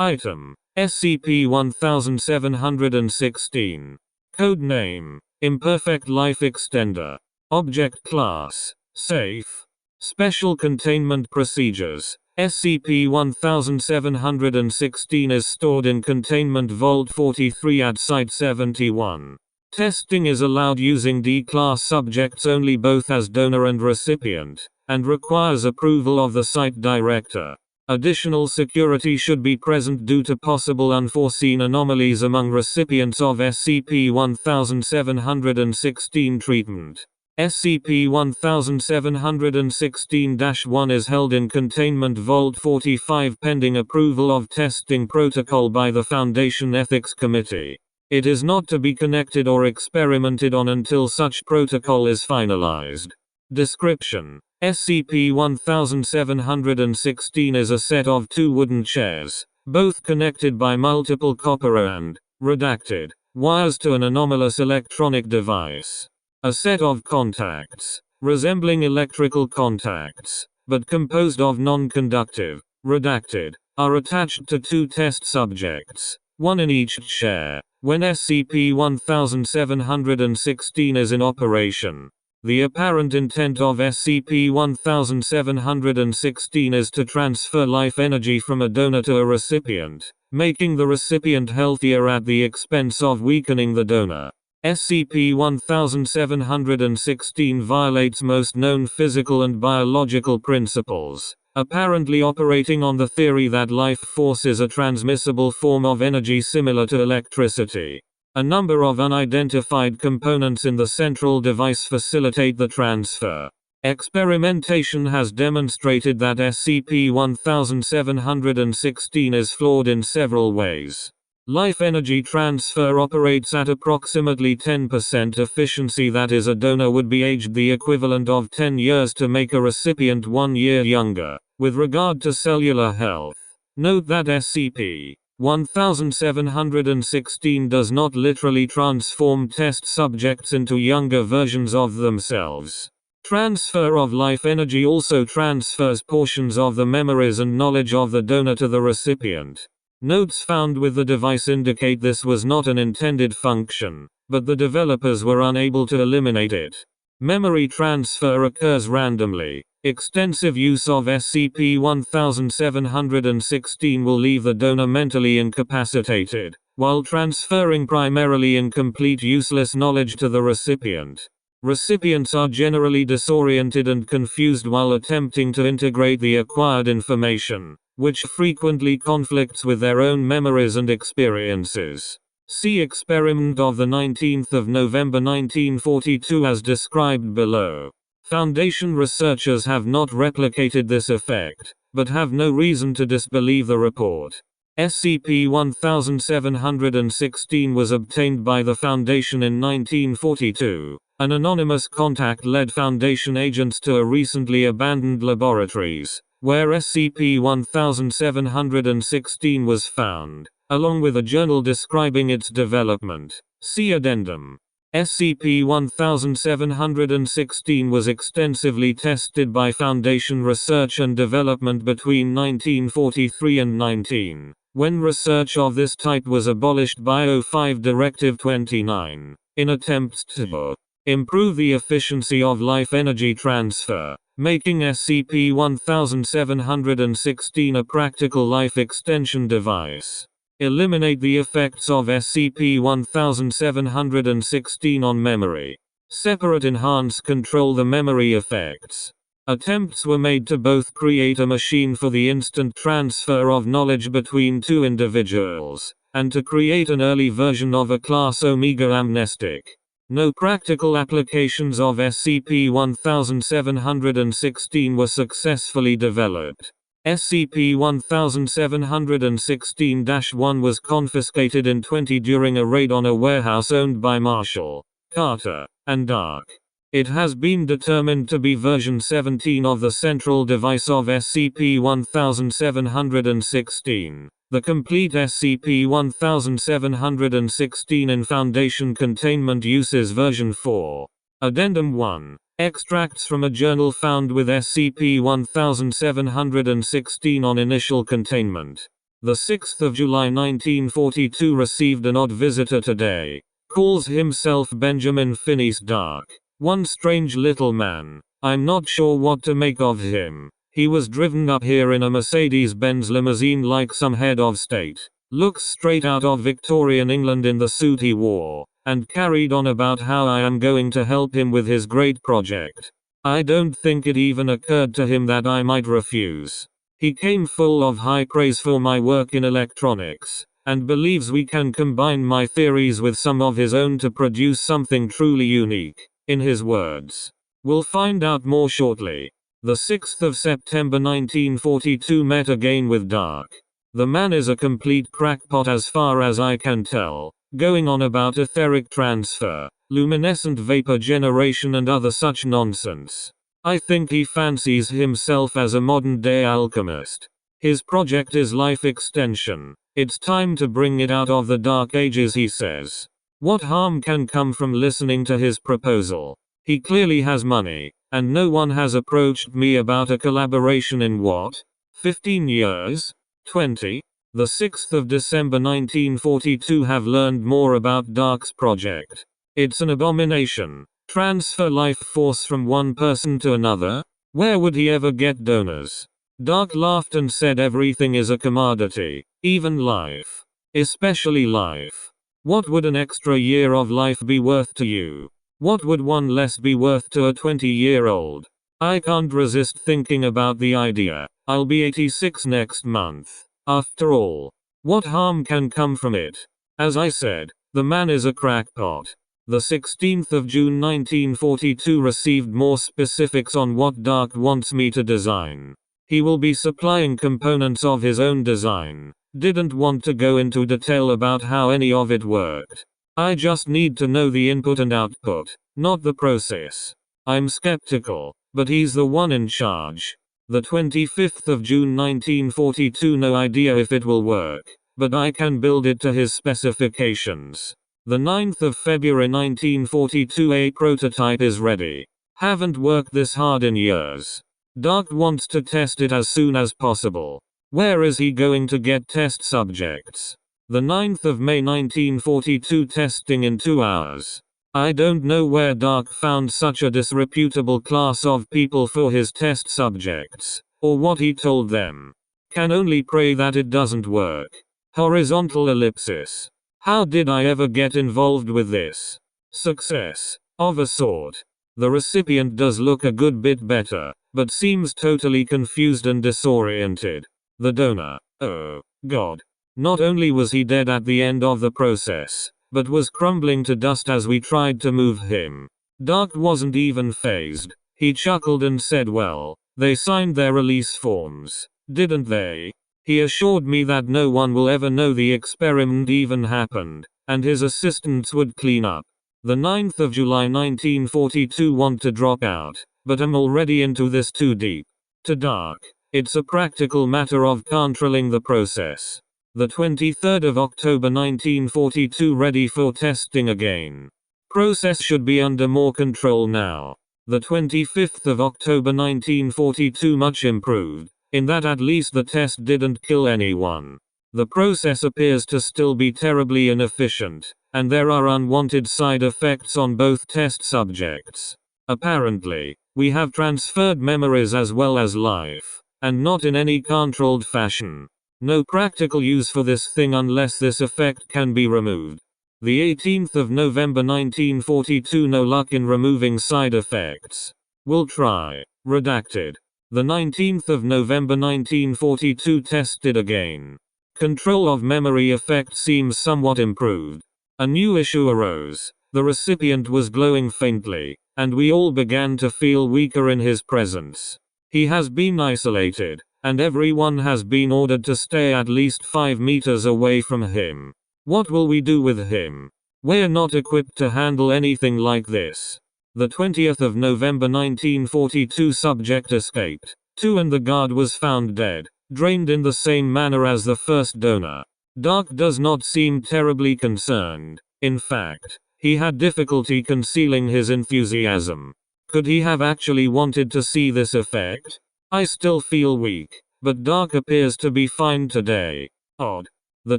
Item: SCP-1716. Code name: Imperfect Life Extender. Object Class: Safe. Special Containment Procedures: SCP-1716 is stored in Containment Vault 43 at Site-71. Testing is allowed using D-Class subjects only, both as donor and recipient, and requires approval of the Site Director. Additional security should be present due to possible unforeseen anomalies among recipients of SCP-1716 treatment. SCP-1716-1 is held in Containment Vault 45 pending approval of testing protocol by the Foundation Ethics Committee. It is not to be connected or experimented on until such protocol is finalized. Description: SCP-1716 is a set of 2 wooden chairs, both connected by multiple copper and redacted wires to an anomalous electronic device. A set of contacts, resembling electrical contacts, but composed of non-conductive, redacted, are attached to 2 test subjects, one in each chair, when SCP-1716 is in operation. The apparent intent of SCP-1716 is to transfer life energy from a donor to a recipient, making the recipient healthier at the expense of weakening the donor. SCP-1716 violates most known physical and biological principles, apparently operating on the theory that life force is a transmissible form of energy similar to electricity. A number of unidentified components in the central device facilitate the transfer. Experimentation has demonstrated that SCP-1716 is flawed in several ways. Life energy transfer operates at approximately 10% efficiency, that is, a donor would be aged the equivalent of 10 years to make a recipient 1 year younger. With regard to cellular health, note that SCP-1716 does not literally transform test subjects into younger versions of themselves. Transfer of life energy also transfers portions of the memories and knowledge of the donor to the recipient. Notes found with the device indicate this was not an intended function, but the developers were unable to eliminate it. Memory transfer occurs randomly. Extensive use of SCP-1716 will leave the donor mentally incapacitated, while transferring primarily incomplete, useless knowledge to the recipient. Recipients are generally disoriented and confused while attempting to integrate the acquired information, which frequently conflicts with their own memories and experiences. See experiment of the 19th of November 1942 as described below. Foundation researchers have not replicated this effect, but have no reason to disbelieve the report. SCP-1716 was obtained by the Foundation in 1942. An anonymous contact led Foundation agents to a recently abandoned laboratories, where SCP-1716 was found, along with a journal describing its development. See Addendum. SCP-1716 was extensively tested by Foundation Research and Development between 1943 and 19, when research of this type was abolished by O5 Directive 29, in attempts to improve the efficiency of life energy transfer, making SCP-1716 a practical life extension device. Eliminate the effects of SCP-1716 on memory. Separate enhance control the memory effects. Attempts were made to both create a machine for the instant transfer of knowledge between 2 individuals, and to create an early version of a class Omega amnestic. No practical applications of SCP-1716 were successfully developed. SCP-1716-1 was confiscated in 20 during a raid on a warehouse owned by Marshall, Carter, and Dark. It has been determined to be version 17 of the central device of SCP-1716. The complete SCP-1716 in Foundation containment uses version 4. Addendum 1. Extracts from a journal found with SCP-1716 on initial containment. The 6th of July 1942 received an odd visitor today. Calls himself Benjamin Phineas Dark. One strange little man. I'm not sure what to make of him. He was driven up here in a Mercedes-Benz limousine like some head of state. Looks straight out of Victorian England in the suit he wore, and carried on about how I am going to help him with his great project. I don't think it even occurred to him that I might refuse. He came full of high praise for my work in electronics, and believes we can combine my theories with some of his own to produce something truly unique, in his words. We'll find out more shortly. The 6th of September 1942 met again with Dark. The man is a complete crackpot as far as I can tell, going on about etheric transfer, luminescent vapor generation and other such nonsense. I think he fancies himself as a modern-day alchemist. His project is life extension. It's time to bring it out of the dark ages, he says. What harm can come from listening to his proposal? He clearly has money, and no one has approached me about a collaboration in what? 15 years? 20? The 6th of December 1942 have learned more about Dark's project. It's an abomination. Transfer life force from one person to another? Where would he ever get donors? Dark laughed and said everything is a commodity, even life. Especially life. What would an extra year of life be worth to you? What would one less be worth to a 20-year-old? I can't resist thinking about the idea. I'll be 86 next month. After all, what harm can come from it? As I said, the man is a crackpot. The 16th of June 1942 received more specifics on what Dark wants me to design. He will be supplying components of his own design. Didn't want to go into detail about how any of it worked. I just need to know the input and output, not the process. I'm skeptical, but he's the one in charge. The 25th of June 1942, no idea if it will work, but I can build it to his specifications. The 9th of February 1942, a prototype is ready. Haven't worked this hard in years. Dark wants to test it as soon as possible. Where is he going to get test subjects? The 9th of May 1942, testing in 2 hours. I don't know where Dark found such a disreputable class of people for his test subjects, or what he told them. Can only pray that it doesn't work. Horizontal ellipsis. How did I ever get involved with this? Success. Of a sort. The recipient does look a good bit better, but seems totally confused and disoriented. The donor. Oh, God. Not only was he dead at the end of the process, but was crumbling to dust as we tried to move him. Dark wasn't even phased. He chuckled and said, well, they signed their release forms, didn't they? He assured me that no one will ever know the experiment even happened, and his assistants would clean up. The 9th of July 1942, want to drop out, but I'm already into this too deep. To Dark. It's a practical matter of controlling the process. The 23rd of October 1942, ready for testing again. Process should be under more control now. The 25th of October 1942, much improved, in that at least the test didn't kill anyone. The process appears to still be terribly inefficient, and there are unwanted side effects on both test subjects. Apparently, we have transferred memories as well as life, and not in any controlled fashion. No practical use for this thing unless this effect can be removed. The 18th of November 1942, no luck in removing side effects. We'll try. Redacted. The 19th of November 1942, tested again. Control of memory effect seems somewhat improved. A new issue arose. The recipient was glowing faintly, and we all began to feel weaker in his presence. He has been isolated, and everyone has been ordered to stay at least 5 meters away from him. What will we do with him? We're not equipped to handle anything like this. The 20th of November 1942, subject escaped. 2 and the guard was found dead, drained in the same manner as the first donor. Dark does not seem terribly concerned. In fact, he had difficulty concealing his enthusiasm. Could he have actually wanted to see this effect? I still feel weak, but Dark appears to be fine today. Odd. The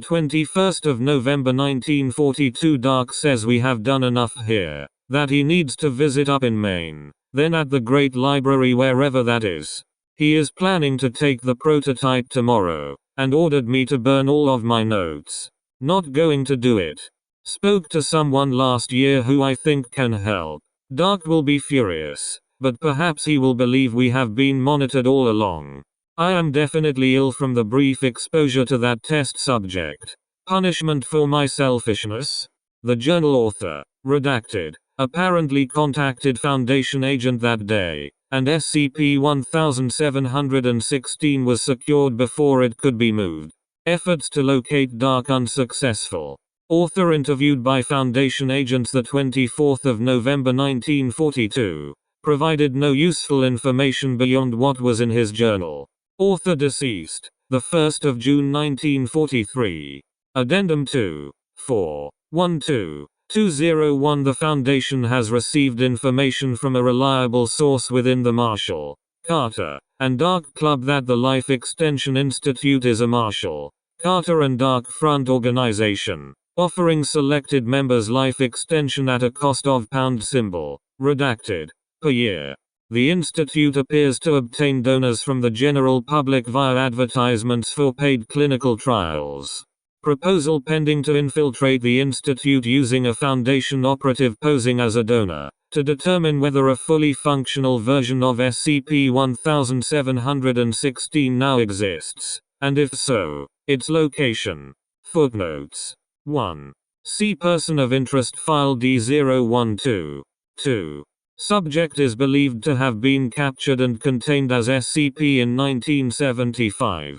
21st of November 1942. Dark says we have done enough here, that he needs to visit up in Maine, then at the Great Library wherever that is. He is planning to take the prototype tomorrow, and ordered me to burn all of my notes. Not going to do it. Spoke to someone last year who I think can help. Dark will be furious, but perhaps he will believe we have been monitored all along. I am definitely ill from the brief exposure to that test subject. Punishment for my selfishness? The journal author, redacted, apparently contacted Foundation agent that day, and SCP-1716 was secured before it could be moved. Efforts to locate Dark unsuccessful. Author interviewed by Foundation agents the 24th of November 1942. Provided no useful information beyond what was in his journal. Author deceased, the 1st of June 1943. Addendum 2. 4.12.201. The Foundation has received information from a reliable source within the Marshall, Carter, and Dark Club that the Life Extension Institute is a Marshall, Carter and Dark Front organization, offering selected members life extension at a cost of £, redacted, per year. The Institute appears to obtain donors from the general public via advertisements for paid clinical trials. Proposal pending to infiltrate the Institute using a Foundation operative posing as a donor, to determine whether a fully functional version of SCP-1716 now exists, and if so, its location. Footnotes. 1. See Person of Interest File D012. 2. Subject is believed to have been captured and contained as SCP in 1975.